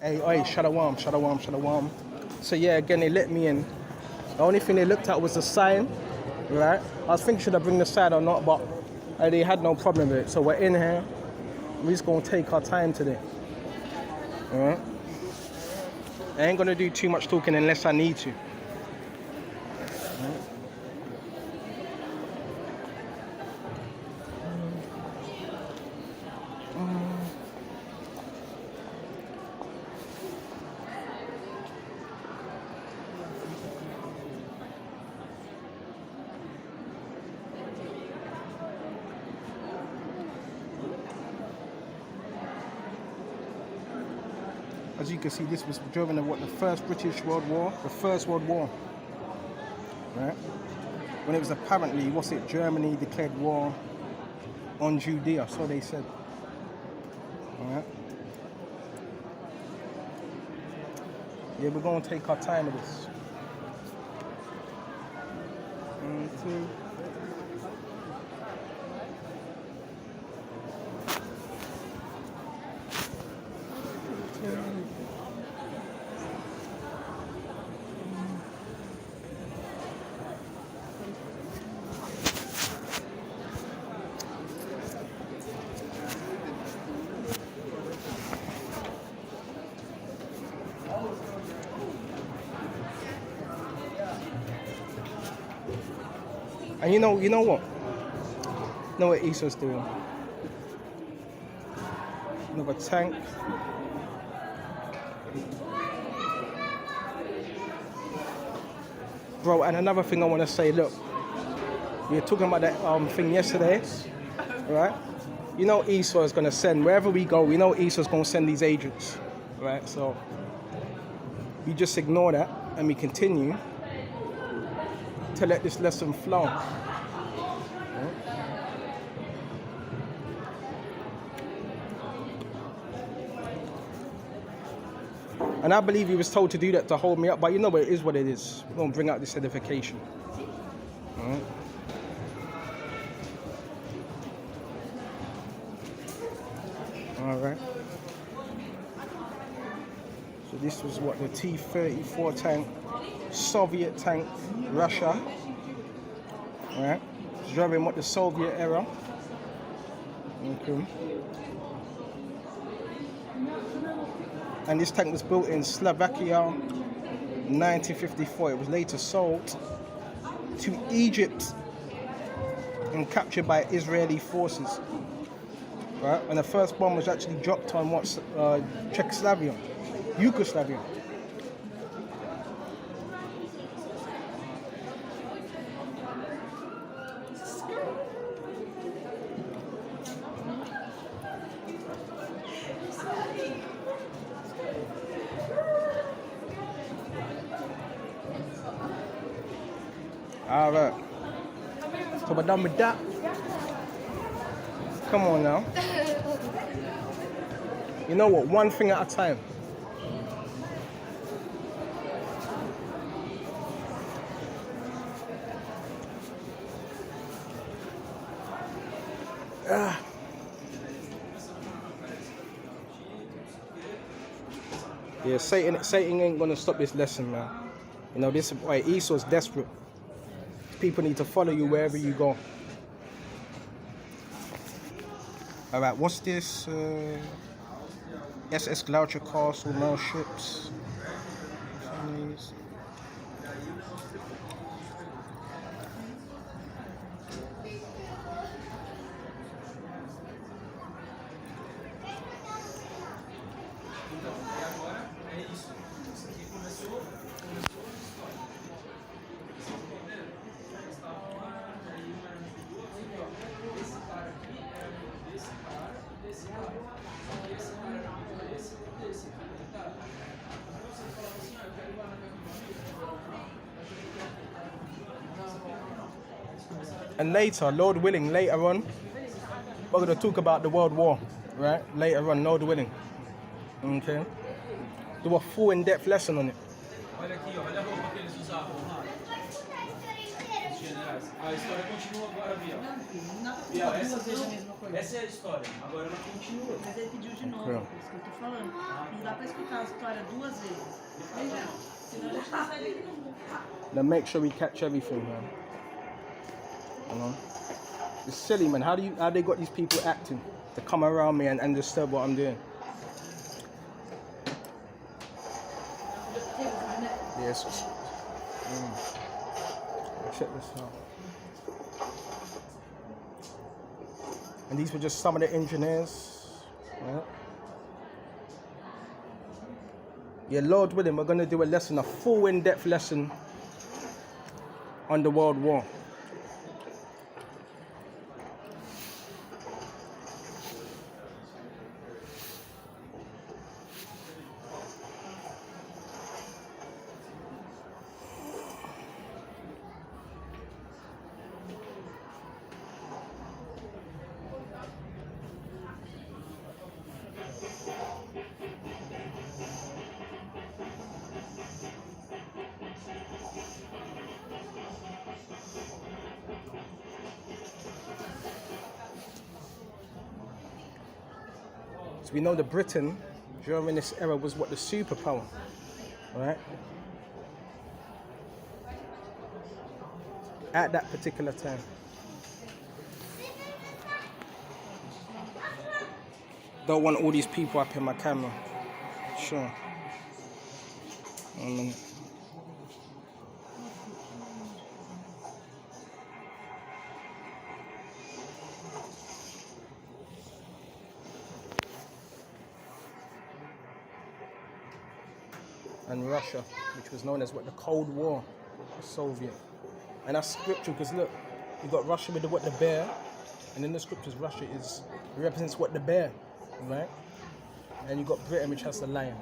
Hey, shalom, shalom, shalom. So yeah, again, they let me in. The only thing they looked at was the sign, right? I was thinking should I bring the sign or not, but they had no problem with it. So we're in here. We're just gonna take our time today. All right? I ain't gonna do too much talking unless I need to. As you can see, this was during the First British World War, the First World War, right? When it was apparently, Germany declared war on Judea, so they said. All right? Yeah, we're going to take our time with this. 1, 2. And you know what? You know what Esau's doing? Another tank. Bro, and another thing I want to say, look, we were talking about that thing yesterday, right? You know Esau is going to send, wherever we go, we know Esau's going to send these agents, right? So we just ignore that and we continue to let this lesson flow. And I believe he was told to do that to hold me up, but you know what, it is what it is. We're going to bring out this edification. All right. So this was what, the T-34 tank, Soviet tank, Russia. All right. During what, the Soviet era. Okay. And this tank was built in Slovakia, 1954. It was later sold to Egypt and captured by Israeli forces. Right? And the first bomb was actually dropped on Czechoslovakia, Yugoslavia. All right. So we're done with that. Come on now. You know what? One thing at a time. Yeah, Satan ain't gonna stop this lesson, man. You know, this boy Esau's desperate. People need to follow you wherever you go. All right, what's this? SS Gloucester Castle, more ships. And later, Lord willing, later on, we're going to talk about the World War, right? Later on, Lord willing. Okay? Do a full in-depth lesson on it. generais. A história continua agora, Biel. Não, filho, não dá pra Biel, fazer essa duas vezes a não. mesma coisa. Essa é a história. Agora ela continua. Mas ele pediu de novo, Ok. por isso que eu tô falando. Não dá pra escutar a história duas vezes. Entendeu? Senão a gente não sai daqui nunca. Now make sure we catch everything, man. You know? It's silly, man. How they got these people acting to come around me and disturb what I'm doing? Yes. Check this out. And these were just some of the engineers. Yeah, Lord willing, we're gonna do a lesson, a full in-depth lesson on the World War. So we know that Britain during this era was what, the superpower, right? At that particular time. Don't want all these people up in my camera. Sure. 1 minute. And Russia, which was known as what, the Cold War, the Soviet. And that's scriptural because look, you got Russia with the bear, and in the scriptures Russia represents what, the bear, right? And you got Britain, which has the lion.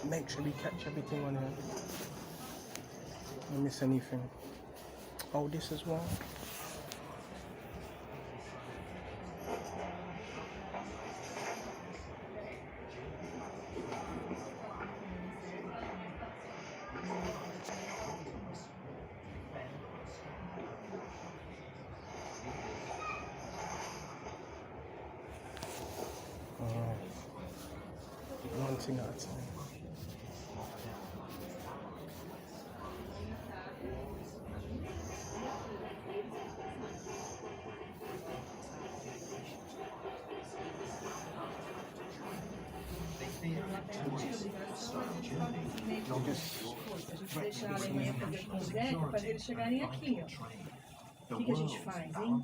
Make sure we catch everything on here. Don't miss anything. Oh, this as well. One thing at a time. Se a gente deixar a Alemanha fazer o que quiser, capaz eles chegarem aqui, ó. O que a gente faz, hein?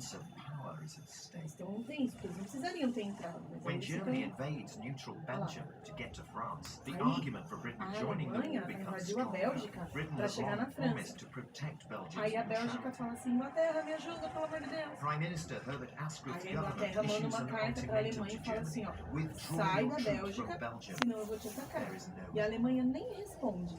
Então não tem isso, porque eles não precisariam ter entrado. When Germany invades neutral Belgium to get to France, the argument for Britain joining the war becomes stronger. Britain has long promised to protect Belgium's Aí a Bélgica neutrality. fala assim, Inglaterra, me ajuda, pelo amor de Deus. Prime Minister Herbert Asquith's Aí a Inglaterra government manda issues uma an carta para a ultimatum Alemanha to e fala assim, Germany. ó, Withdraw sai your da troops Bélgica, from Belgium. senão eu vou te atacar. There is no E a Alemanha nem responde.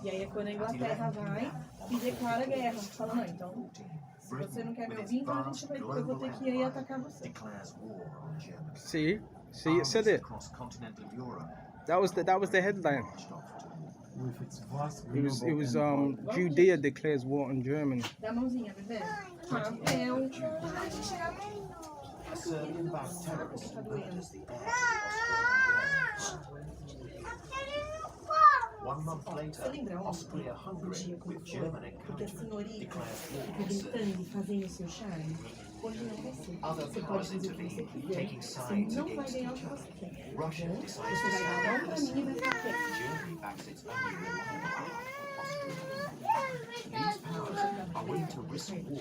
E aí é quando a Inglaterra vai e declara guerra. Fala, não, então, se você não quer me ouvir, então eu vou ter que ir aí atacar você. declares war on Germany. See, it said it. Across continental Europe That was the headline. marched off to war. With its vast It was Judea declares war on Germany. Dá a mãozinha, bebê. Papel. a Serbian-backed terrorist murders the heir to the 1 month Você later, lembra ontem, Austria-Hungary, o dia como with foi? German Porque a encouragement, senhorita declares fica war on Serbia. gritando e fazendo o seu charme. Hoje não vai ser. Other Você powers pode fazer o que você intervene, quiser. taking Você sides não vai against ganhar o each que other. você quer. Russia Então, decides você to vai dar a stand mão pra mim e vai ficar quieto. Germany backs its only reliable ally, Austria. These powers are willing to risk war to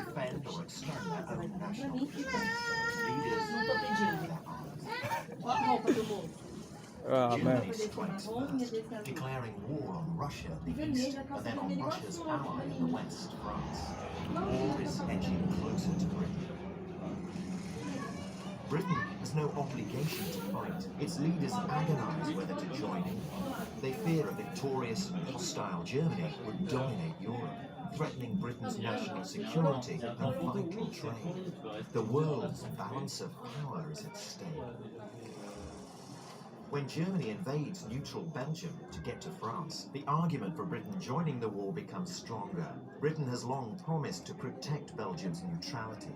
defend or extend their own national interests. Leaders Não tô pedindo. Olha a roupa do moço. Oh man. Germany strikes first, declaring war on Russia, the east, and then on Russia's ally in the west, France. War is edging closer to Britain. Britain has no obligation to fight. Its leaders agonize whether to join in. They fear a victorious, hostile Germany would dominate Europe, threatening Britain's national security and vital trade. The world's balance of power is at stake. When Germany invades neutral Belgium to get to France, the argument for Britain joining the war becomes stronger. Britain has long promised to protect Belgium's neutrality.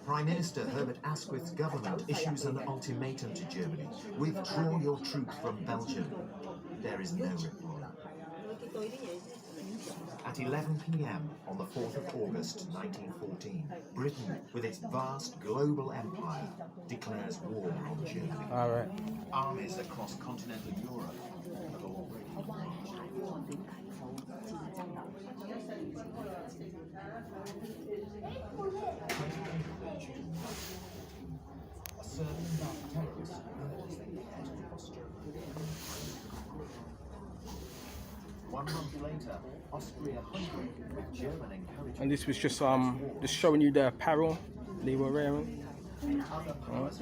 Prime Minister Herbert Asquith's government issues an ultimatum to Germany: withdraw your troops from Belgium. There is no reply. At 11 p.m. on the 4th of August 1914, Britain, with its vast global empire, declares war on Germany. All right. Armies across continental Europe have already a Serbian terrorist murders the head of Austria. 1 month later, Austria-Hungary, with German encouragement. And this was just showing you the apparel they were wearing. Other powers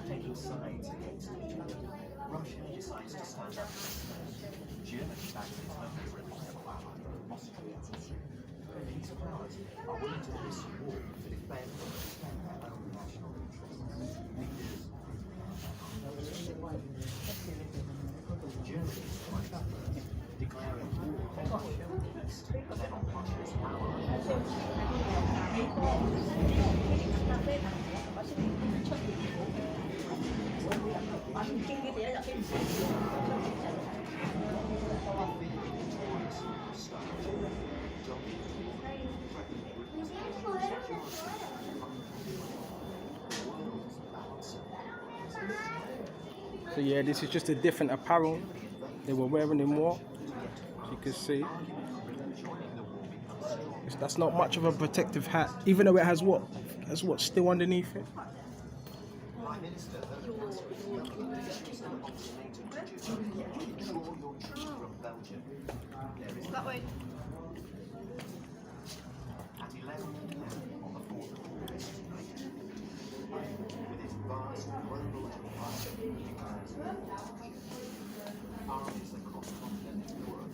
taking sides against each other. Russia decides to stand up to Germany backs its own reliable ally, Austria. These powers are willing to risk war to defend their own national interests. Germany strikes first, declaring war on Russia in the east, and then on Russia's So yeah, this is just a different apparel they were wearing in war, as you can see. That's not much of a protective hat, even though it has what still underneath it. That way. At 11 p.m. on the 4th of August, with its vast global empire, declares war on Belgium. Armies across continental Europe.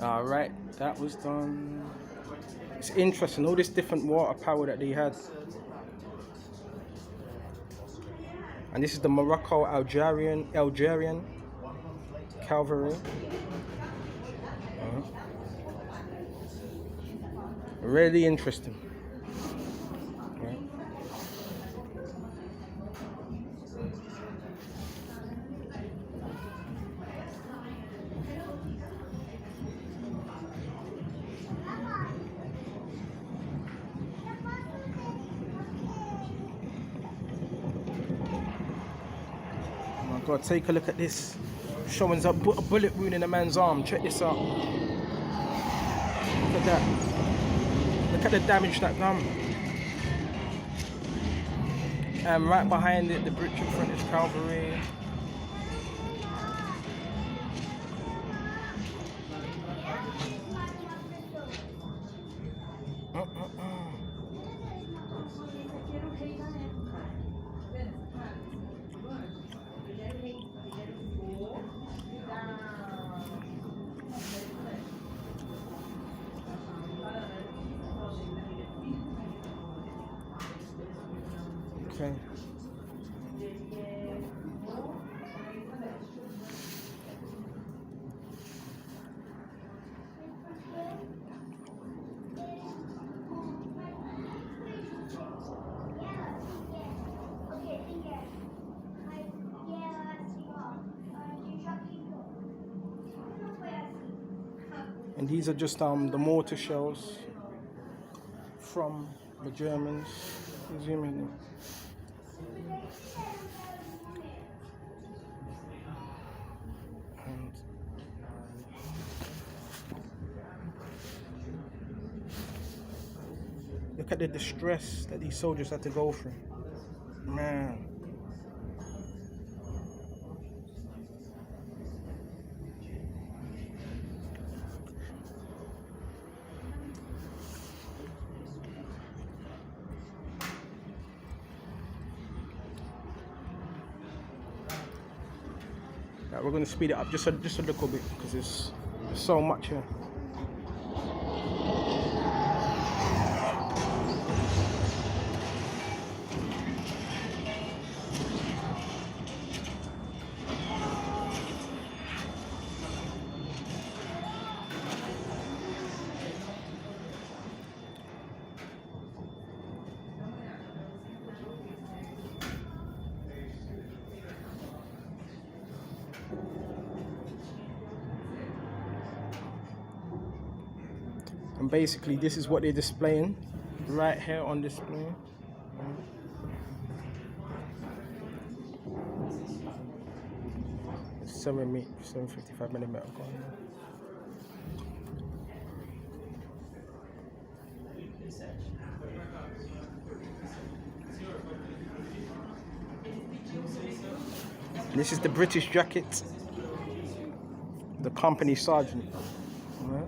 All right, that was done. It's interesting, all this different water power that they had. And this is the Morocco Algerian cavalry. Really interesting. Right. Oh my God, take a look at this. Showing a bullet wound in a man's arm. Check this out. Look at that. Look at the damage that done. And right behind it, the British French cavalry. Okay. And these are just the mortar shells from the Germans. Zoom in. And look at the distress that these soldiers had to go through. Man. Right, we're going to speed it up just a little bit because there's so much here. And basically this is what they're displaying right here on display. 755mm gun. This is the British jacket, the company sergeant. Right.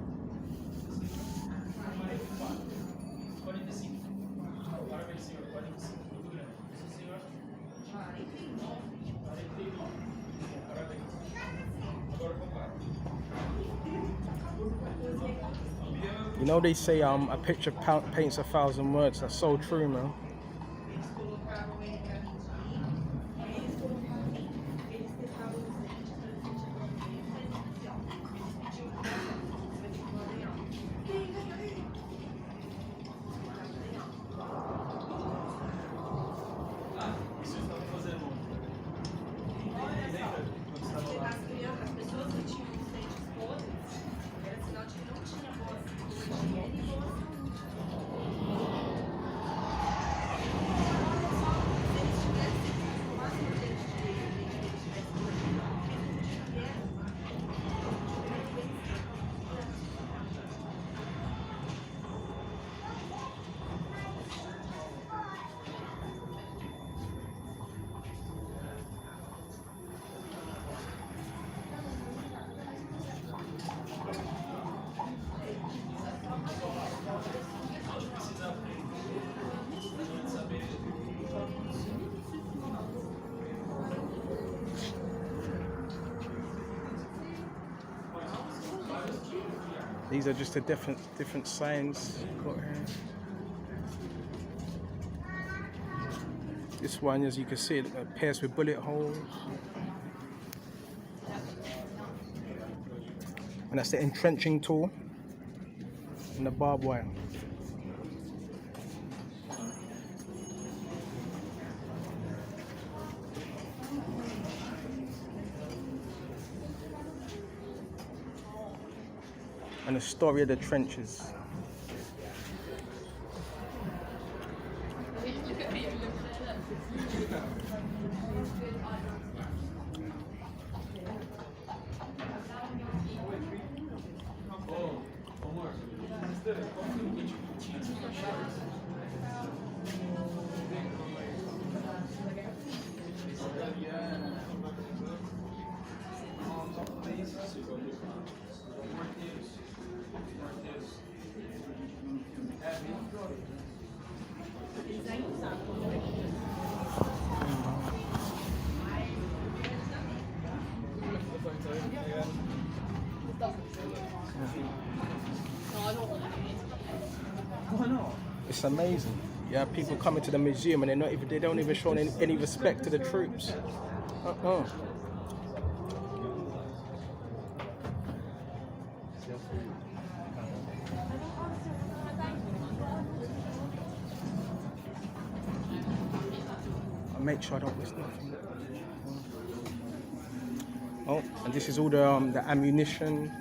You know they say a picture paints 1,000 words. That's so true, man. These are just the different signs got here. This one, as you can see, it appears with bullet holes. And that's the entrenching tool and the barbed wire. And the story of the trenches. It's amazing. You have people coming to the museum and they don't even show any respect to the troops. I'll make sure I don't miss nothing. Oh, and this is all the ammunition.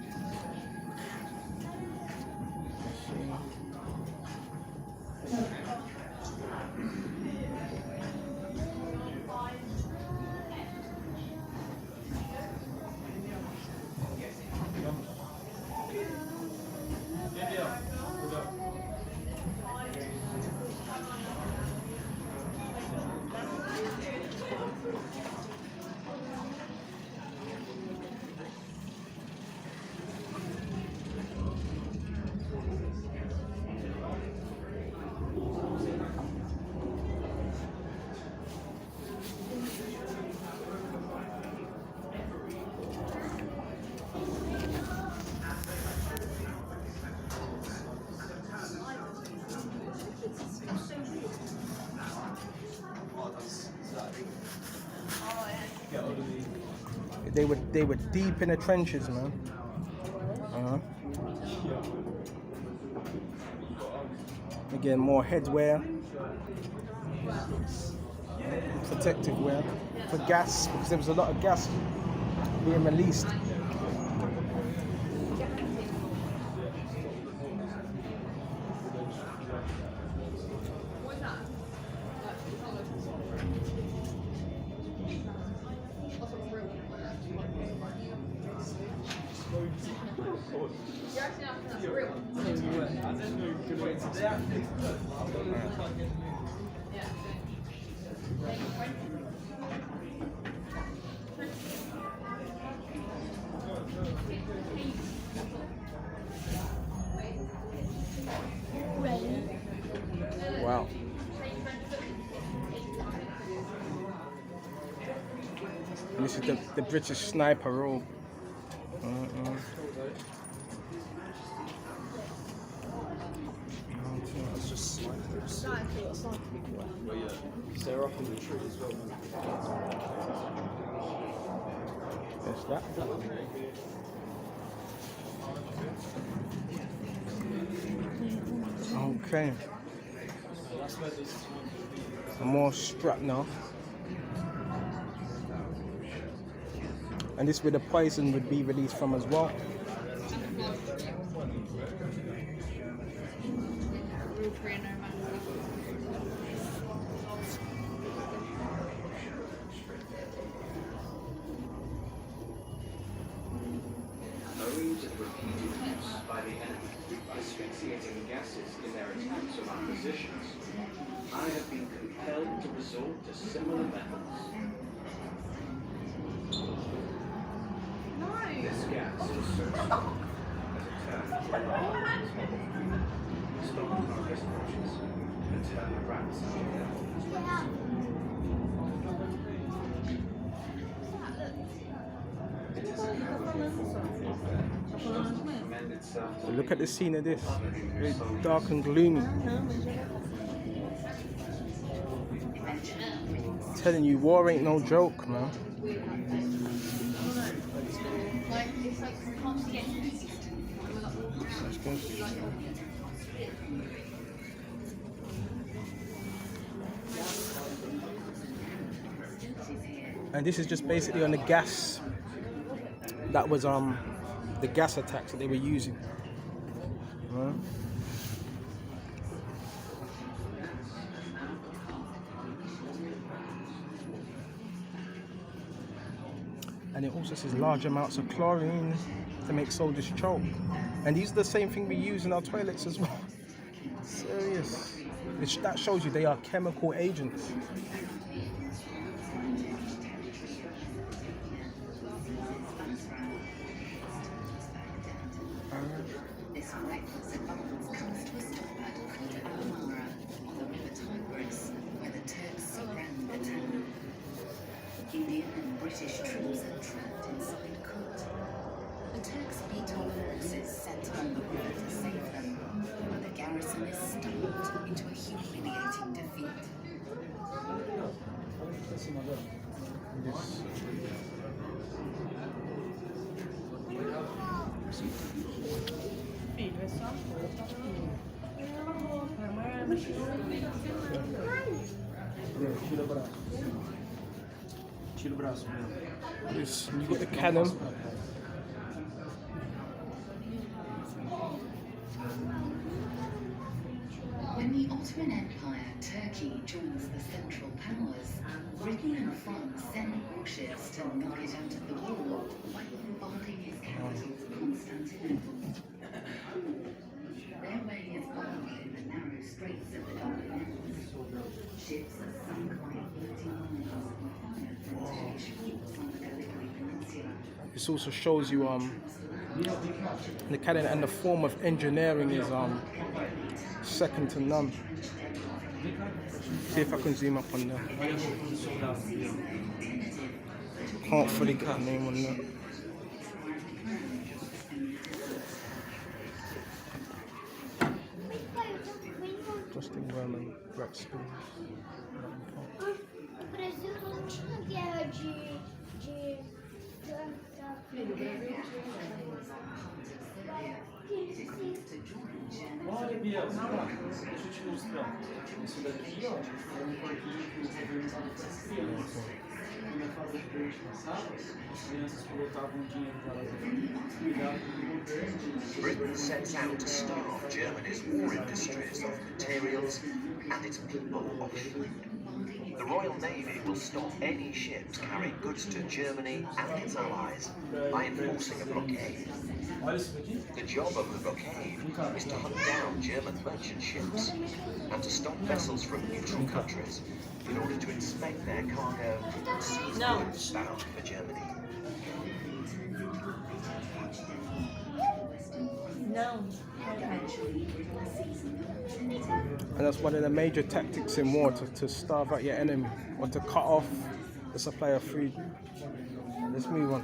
They were deep in the trenches, man. Again, more headwear, protective wear for gas, because there was a lot of gas being released. Wow. And this is the British sniper robe. It's just snipers. But yeah, they're up in the tree as well. There's that. Okay. Some more strap now. And this is where the poison would be released from as well. Owing to the repeated use by the enemy of asphyxiating gases in their attacks on our positions, I have been compelled to resort to similar methods. This gas is so strong that it turns rats stop our wristwatches and turn the rats It is a powerful form of warfare which doesn't commend itself to Look at the scene of this. Very dark and gloomy. Telling you, war ain't no joke, man. That's good. And this is just basically on the gas. That was the gas attacks that they were using. Right. And it also says large amounts of chlorine to make soldiers choke. And these are the same thing we use in our toilets as well. Serious. That shows you they are chemical agents. This reckless advance comes to a stop at Kut on the River Tigris, where the Turks surround the town. Indian and British troops are trapped inside Kut. The Turks beat off forces sent on the river to save them, but the garrison is starved into a humiliating defeat. Filho, é só Tira o braço. Tira o braço mesmo. This, you got the cannon. When the Ottoman Empire, Turkey joins the Central Powers, Britain and France send warships to knock it out of the war by bombarding his capital, Constantinople. Their way is blocked in the narrow straits of the Dardanelles. Ships are sunk by floating mines and fired from Turkish forts on the Gallipoli Peninsula. This also shows you the cannon, and the form of engineering is second to none. See if I can zoom up on that. Can't fully get the name on that. Justin Werman, Rex Schools. O Brasil não tinha guerra de Olha, Biel, deixa eu te mostrar. Isso daqui, ó, é um parquinho que o governo estava para crianças. E na fábrica que a gente passava, as crianças colocavam dinheiro para elas cuidar do governo. Britain sets out to starve Germany's war industries of materials and its people of food. The Royal Navy will stop any ships carrying goods to Germany and its allies by enforcing a blockade. Olha isso daqui. The job of the blockade is to hunt down German merchant ships and to stop vessels from neutral countries in order to inspect their cargo and seize goods bound for Germany. Não. And that's one of the major tactics in war, to starve out your enemy or to cut off the supply of food. Let's move on.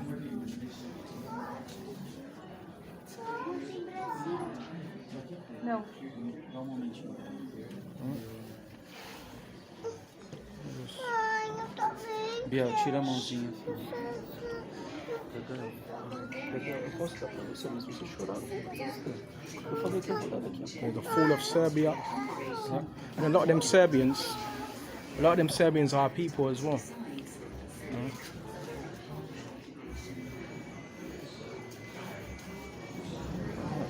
Não. Dá um momentinho. Ai, não tô vendo. Biel, tira a mãozinha. Eu posso dar pra você, mas você chorar. Eu falei que eu vou dar daqui a pouco. The fall of Serbia. Yeah. And a lot of them Serbians are our people as well.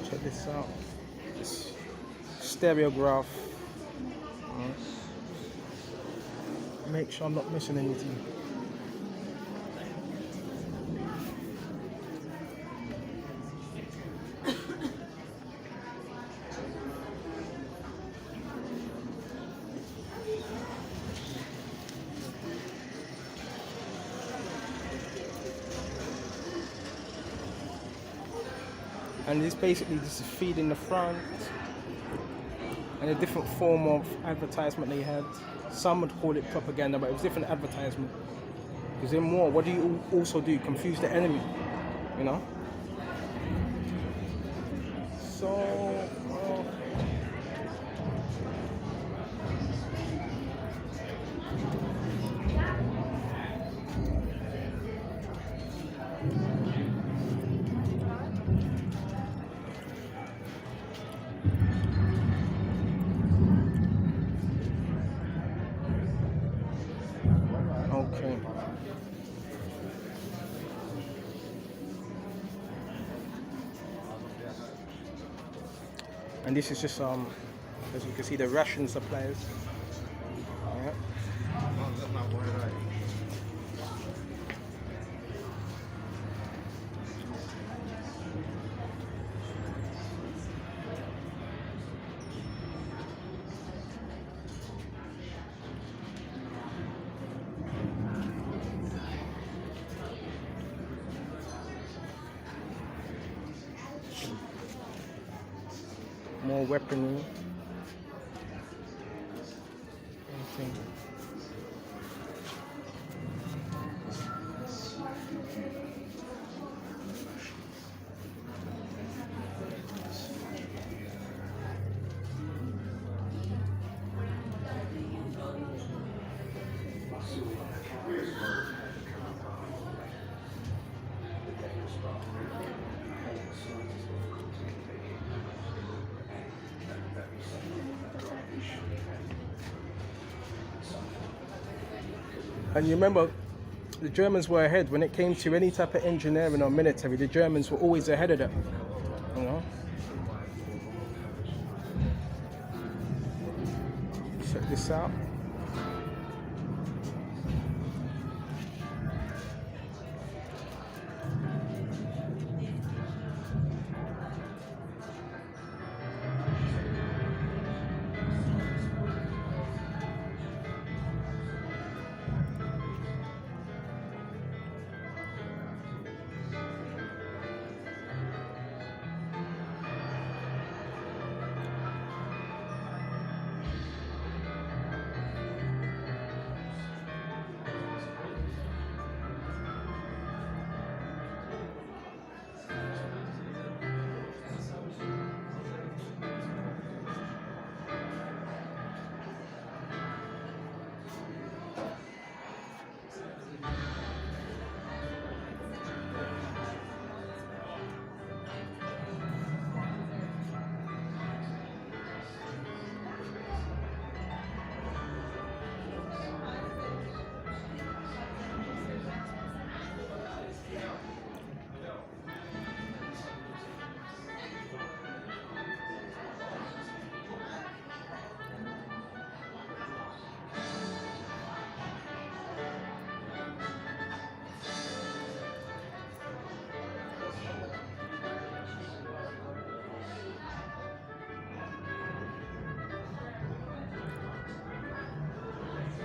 Check this out. This stereograph. Make sure I'm not missing anything. And it's basically just feeding the front and a different form of advertisement they had. Some would call it propaganda, but it was different advertisement. Because in war, what do you also do? Confuse the enemy, you know? So, okay. And this is just as you can see, the ration supplies. Yeah. More weaponry. Anything. And you remember, the Germans were ahead when it came to any type of engineering or military. The Germans were always ahead of them, you know. Check this out.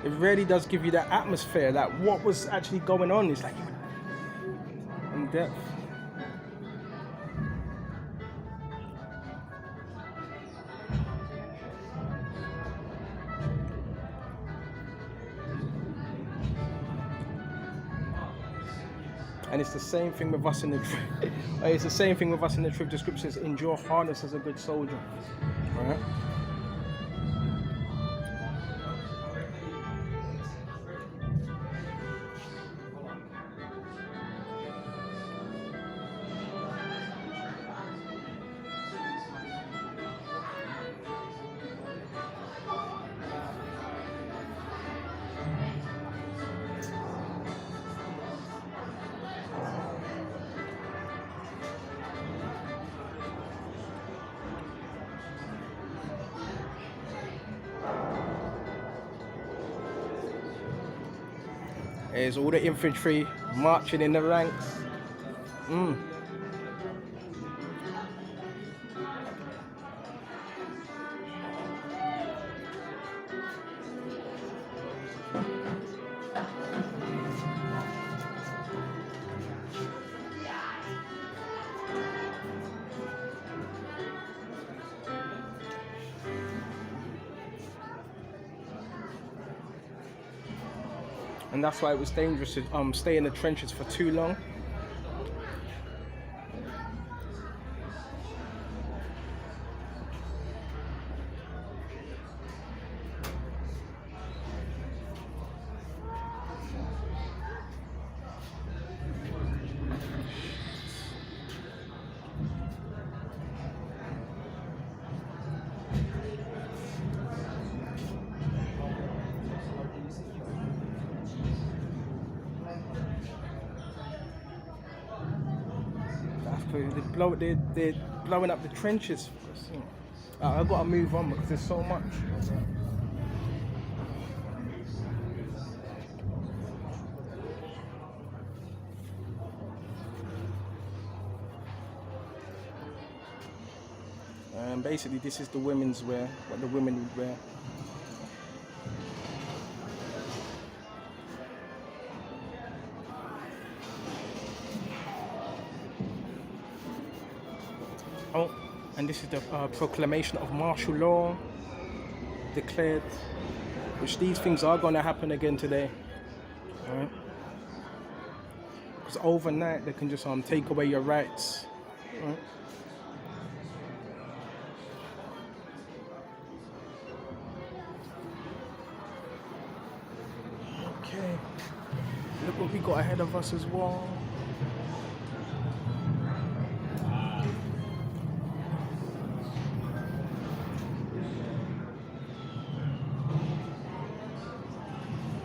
it really does give you that atmosphere, like what was actually going on. It's like in depth. And it's the same thing with us in the it's the same thing with us in the truth. The scripture says, endure hardness as a good soldier. Right? There's all the infantry marching in the ranks. And that's why it was dangerous to stay in the trenches for too long. They're blowing up the trenches. I've got to move on because there's so much. And basically this is the women's wear, what the women would wear. Oh, and this is the proclamation of martial law declared, which these things are going to happen again today. Right? Because overnight they can just take away your rights. Right? Okay, look what we got ahead of us as well.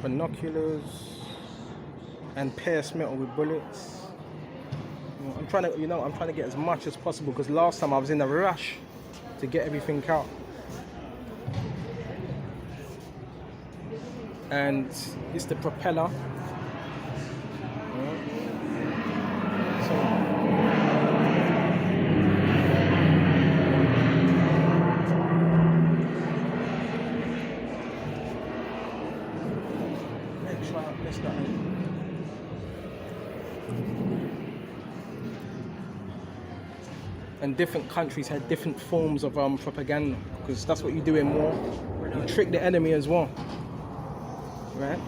Binoculars and pierced metal with bullets. I'm trying to get as much as possible because last time I was in a rush to get everything out. And it's the propeller. And different countries had different forms of propaganda, because that's what you do in war. You trick the enemy as well, right?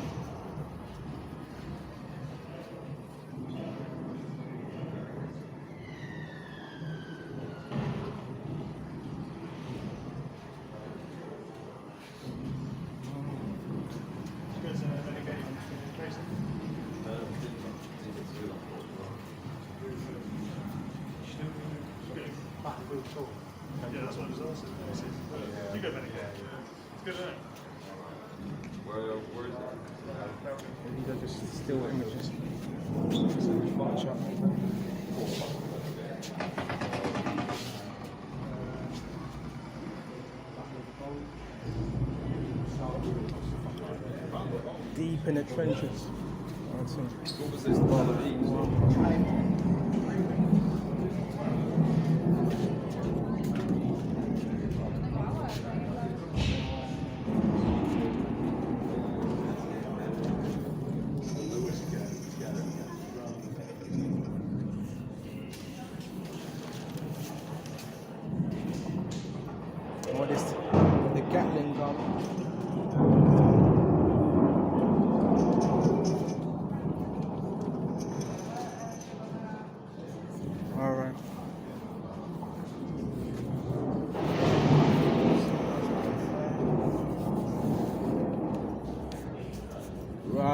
Yeah, that's what I was asking. You go medic. It's good, isn't it? Where is it? These are just still images. Deep in the trenches. What was this? All of these?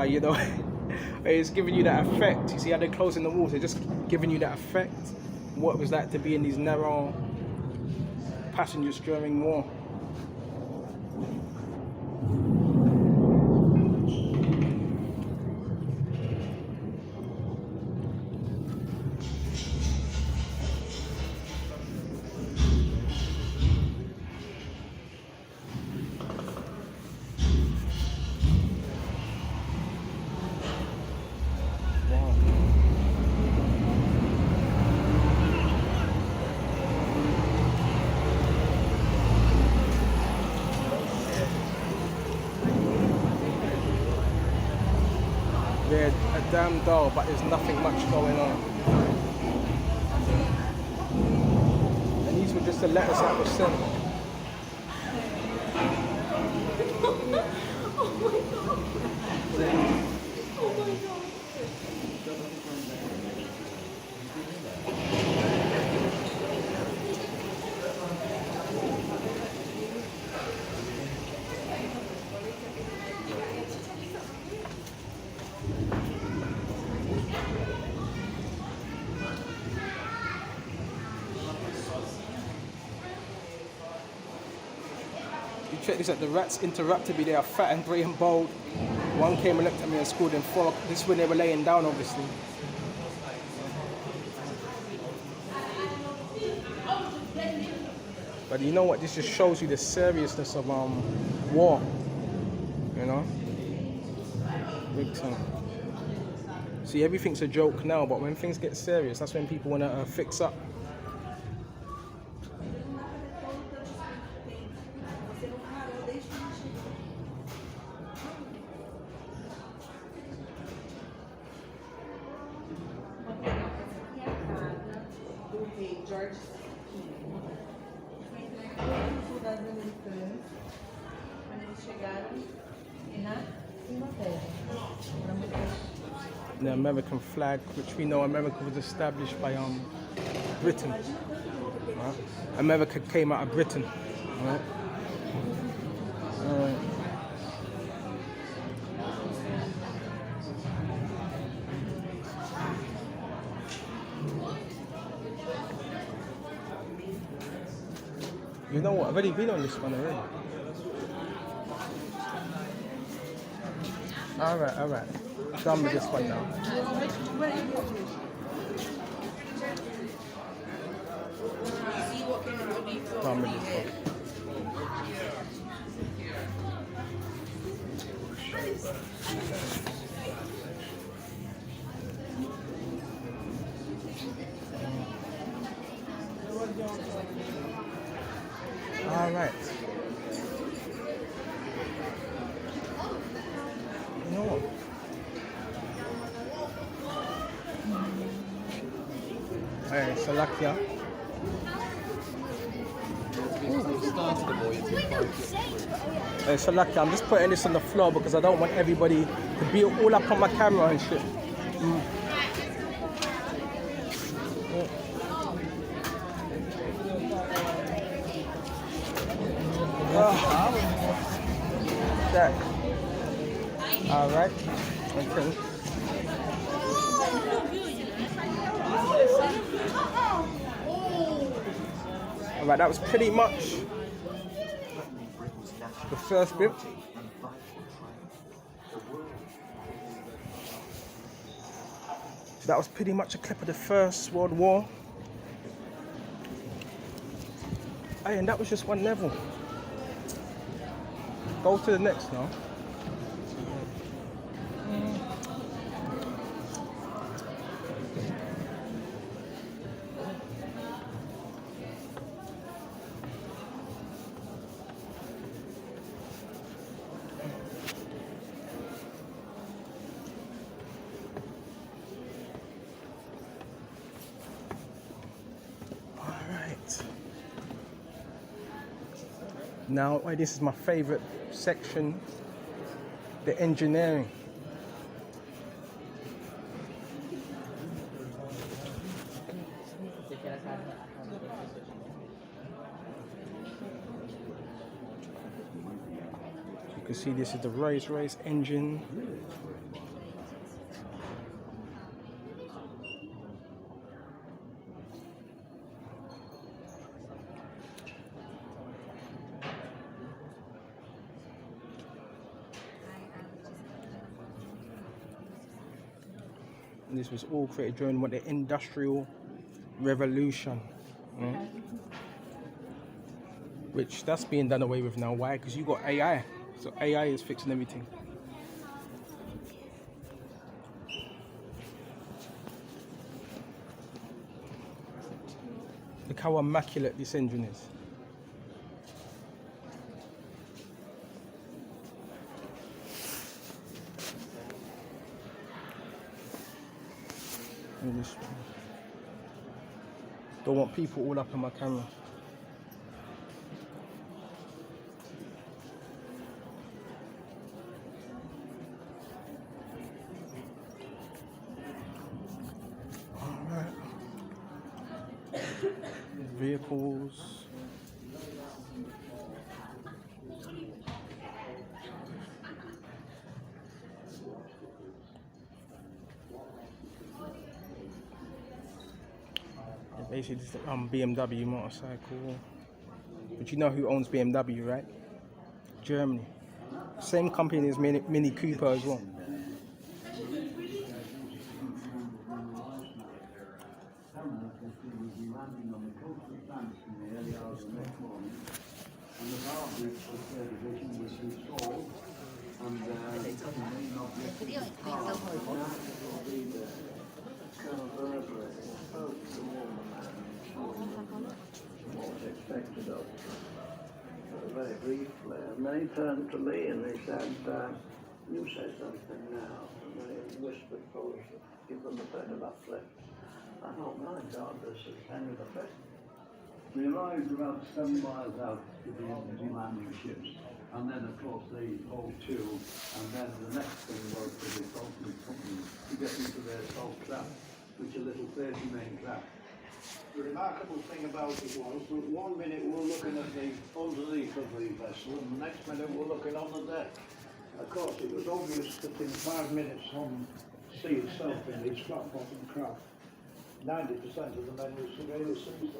you know, it's giving you that effect. You see how they're closing the walls? They're just giving you that effect. What it was like to be in these narrow passages during war. They're a damn dull, but there's nothing much going on. And these were just the letters that were sent. Check this out, the rats interrupted me. They are fat and grey and bold. One came and looked at me and scored in 4. This is when they were laying down, obviously. But you know what? This just shows you the seriousness of war. You know? Big time. See, everything's a joke now, but when things get serious, that's when people want to fix up. The American flag, which we know America was established by Britain. Right? America came out of Britain. Right? You know what? I've already been on this one already. All right. Done with this one now. Done with this one. All right. You know what? Hey, Salakia. Hey, Salakia, I'm just putting this on the floor because I don't want everybody to be all up on my camera and shit. Check. All right. Okay. All right, that was pretty much the first bit. So that was pretty much a clip of the First World War. Hey, and that was just one level. Go to the next now. Now, this is my favorite section, the engineering. You can see this is the race engine. And this was all created during what the Industrial Revolution. Yeah? Which that's being done away with now. Why? Because you got AI. So AI is fixing everything. Look how immaculate this engine is. And this one. Don't want people all up in my camera. Alright. Vehicles. Basically, this BMW motorcycle. But you know who owns BMW, right? Germany. Same company as Mini Cooper as well. Very briefly, and then he turned to me and he said, you say something now. And then he whispered for us to give them a bit of uplift. I thought, my God, this is Henry V. We arrived about 7 miles out to the landing ships, and then of course they all to, and then the next thing was for the company to get into their salt trap, which is a little 30-main trap. The remarkable thing about it was that 1 minute we're looking at the underneath of the vessel, and the next minute we're looking on the deck. Of course, it was obvious that in 5 minutes on sea itself, in its flat bottom craft, 90% of the men were surveillance seamen.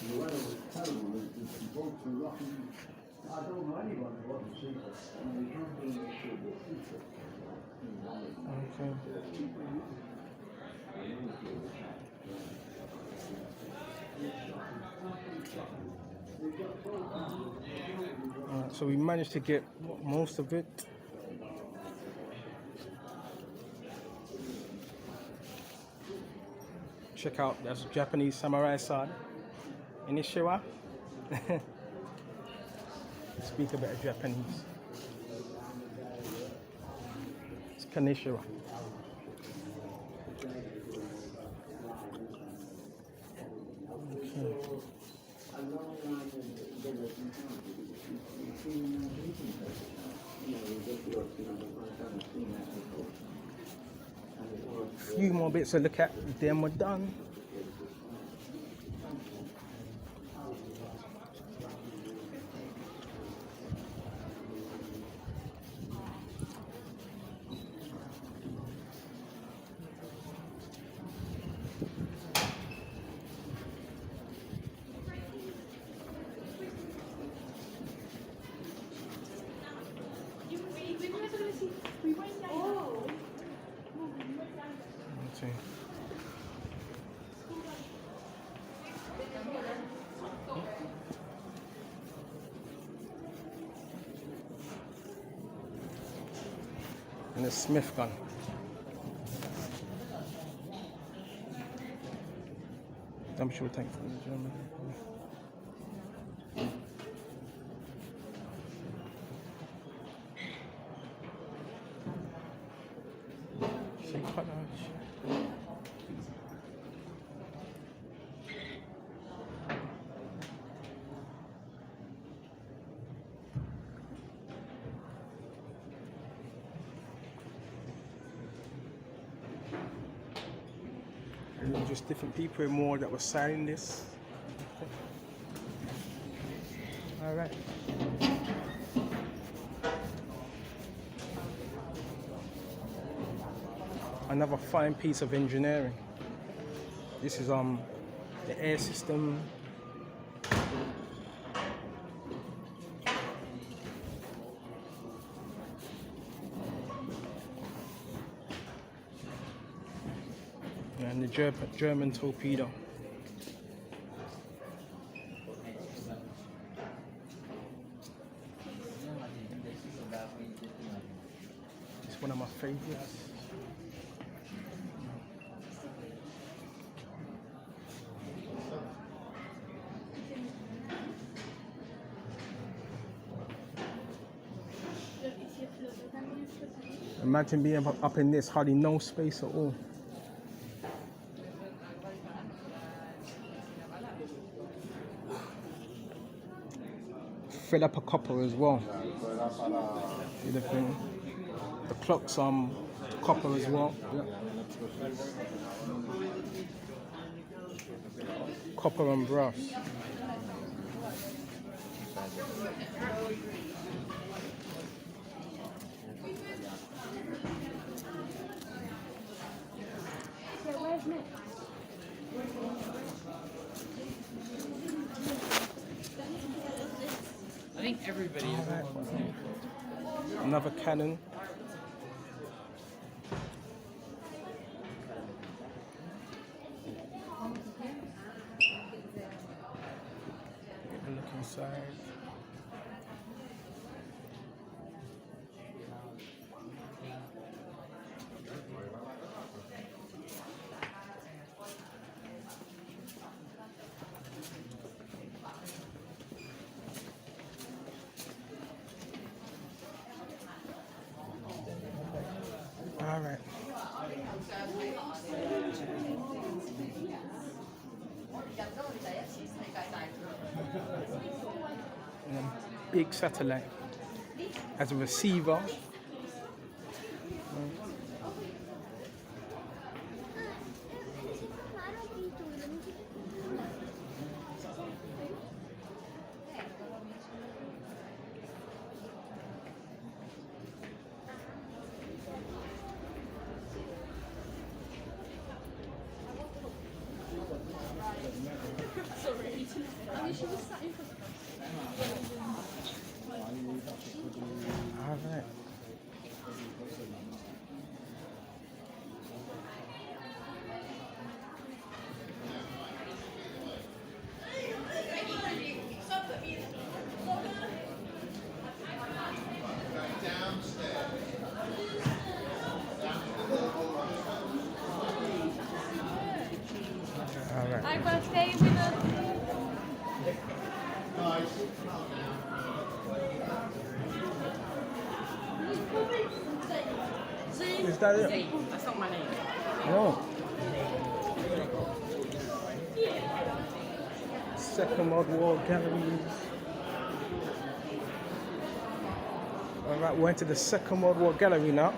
And the weather was terrible, the boats were rocking. I don't know anyone who wasn't seamen, and we can't do this ship with people. Okay. So we managed to get most of it. Check out, that's Japanese samurai sword. Inishiwa. Speak a bit of Japanese. It's Kanishiwa. A few more bits to look at, then we're done. Okay. And a Smith gun. I'm sure tank from the German. Just different people more that were signing this. All right. Another fine piece of engineering. This is the air system. German torpedo. It's one of my favorites. Imagine being up in this, hardly no space at all. Fill up a copper as well. See the thing? The clock's copper as well. Yeah. Copper and brass. I think everybody is. Another cannon. Look inside. All right. Big satellite as a receiver. All right. All right. I will stay with us. Is that it? That's not my name. No. Second World War galleries. All right, we're into the Second World War gallery now.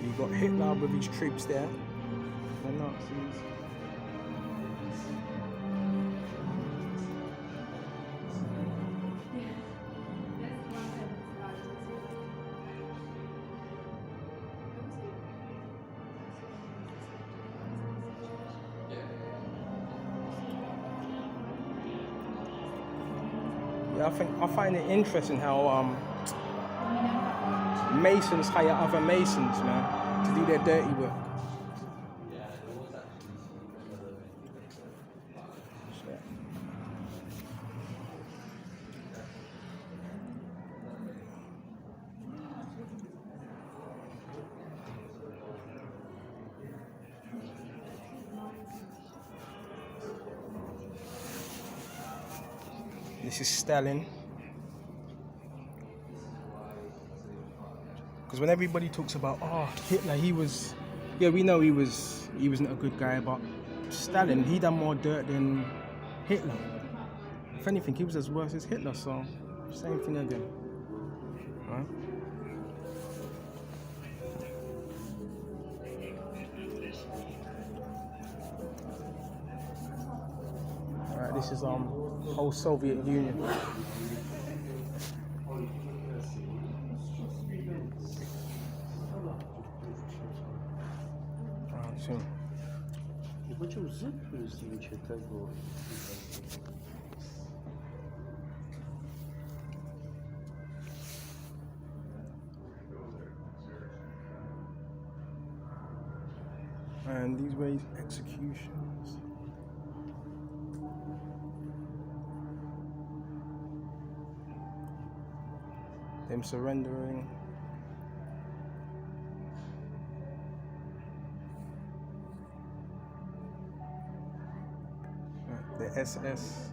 You've got Hitler with his troops there. The Nazis. Yeah, I find it interesting how masons hire other masons, man, to do their dirty work. This is Stalin. Because when everybody talks about, oh, Hitler, yeah, we know he wasn't a good guy, but Stalin, he done more dirt than Hitler. If anything, he was as worse as Hitler, so same thing again. Right? Alright, this is whole Soviet Union. So. And these were his executions. Them surrendering. The SS.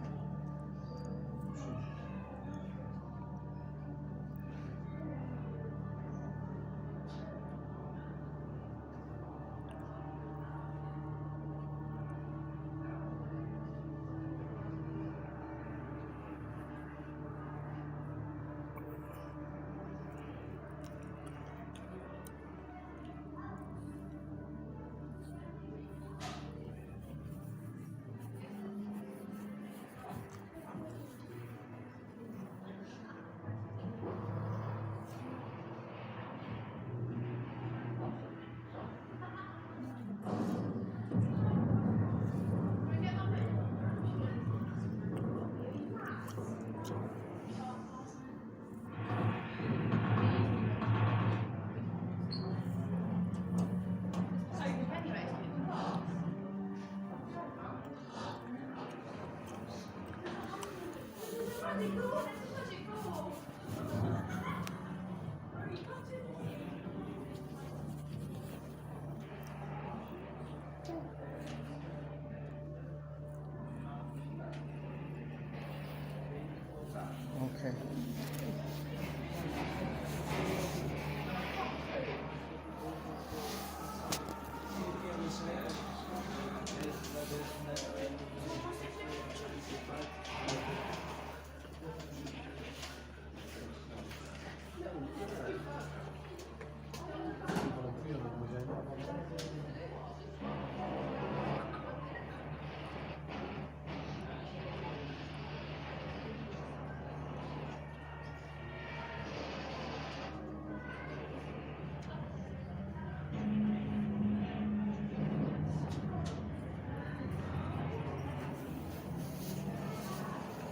Okay.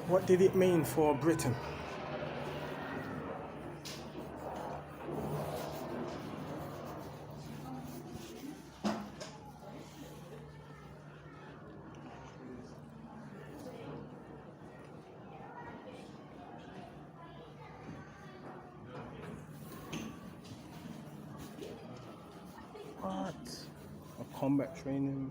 What did it mean for Britain? What? A combat training?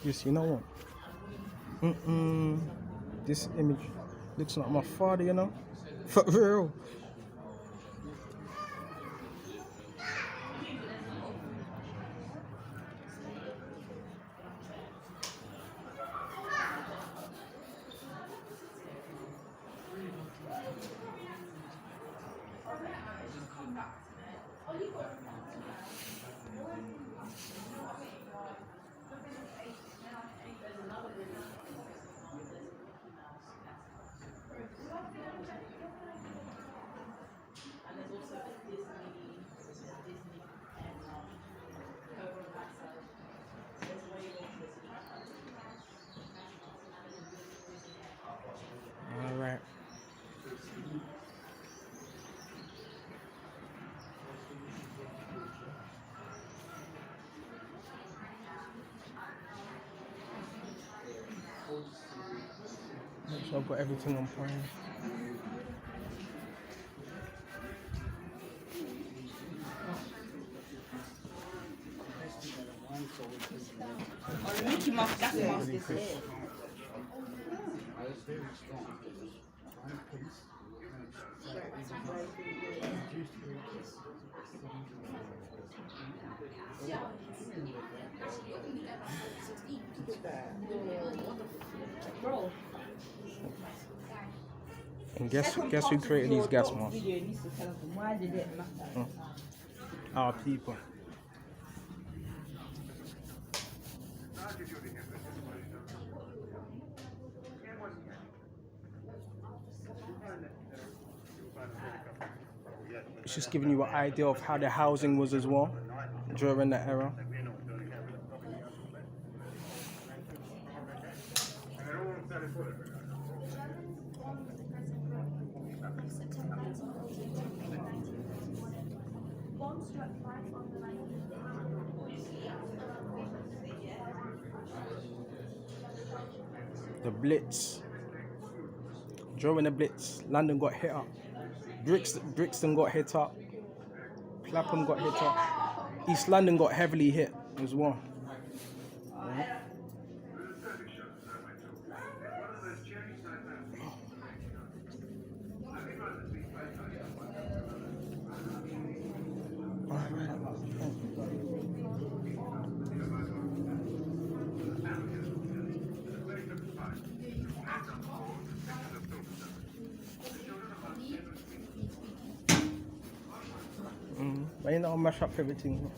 Yes, you know what? This image looks like my father, you know? For real. Make sure I've got everything on point. Or Mickey Mouse, that mouse is there. Bro. And guess who created these gas masks? Why did it matter? Our people. It's just giving you an idea of how the housing was as well during that era. The Blitz. During the Blitz, London got hit up. Brixton got hit up. Clapham got hit up. East London got heavily hit as well. But you know, I'll mash up everything.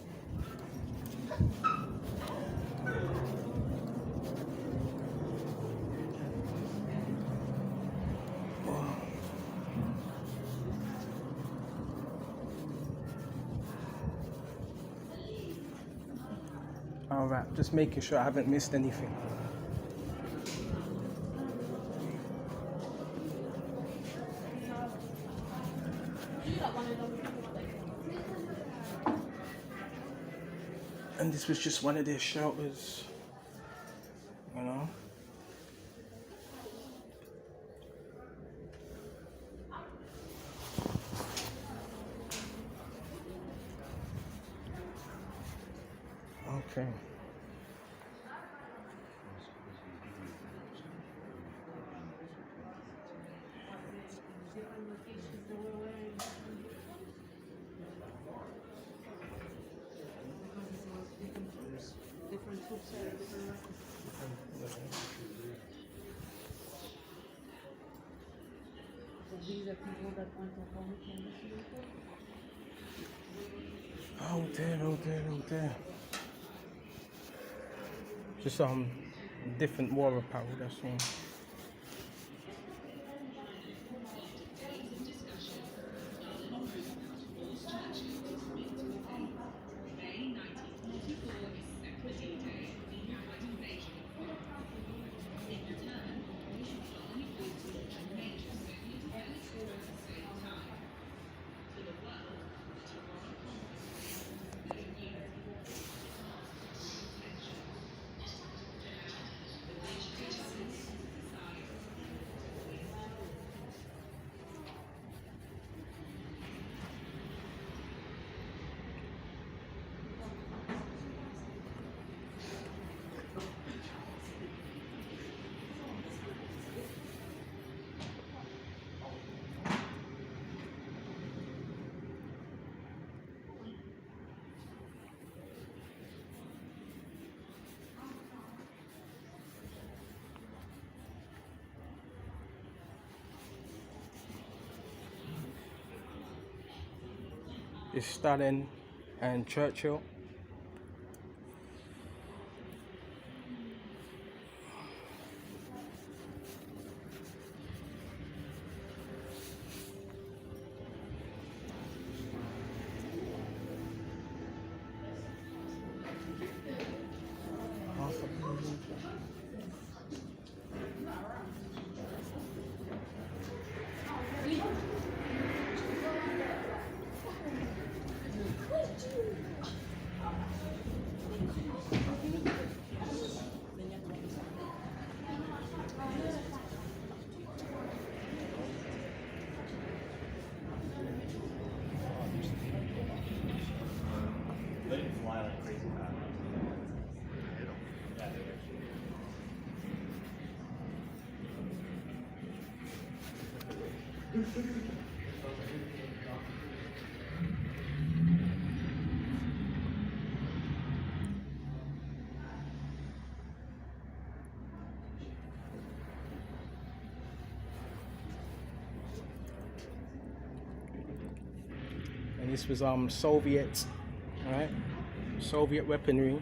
Alright, just making sure I haven't missed anything. And this was just one of their shelters, you know. Okay. These are people that want to come from Oh dear. Just different war apparel, that's all. Is Stalin and Churchill. And this was Soviet, right? Soviet weaponry.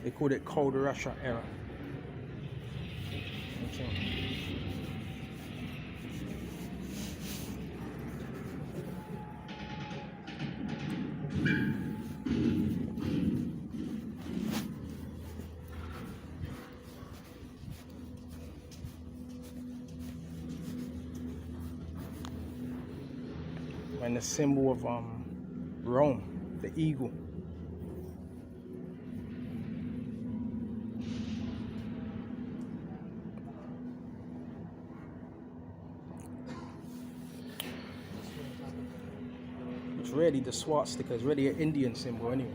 They called it Cold Russia era. Okay. And the symbol of Rome, the eagle. It's really the swastika, it's really an Indian symbol anyway.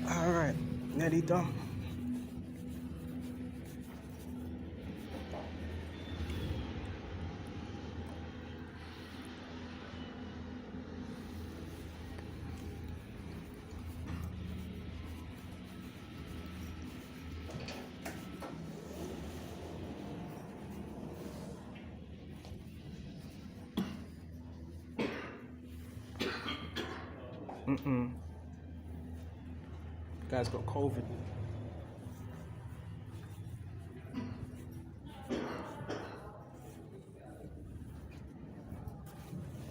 Alright, nearly done. Guy's got COVID.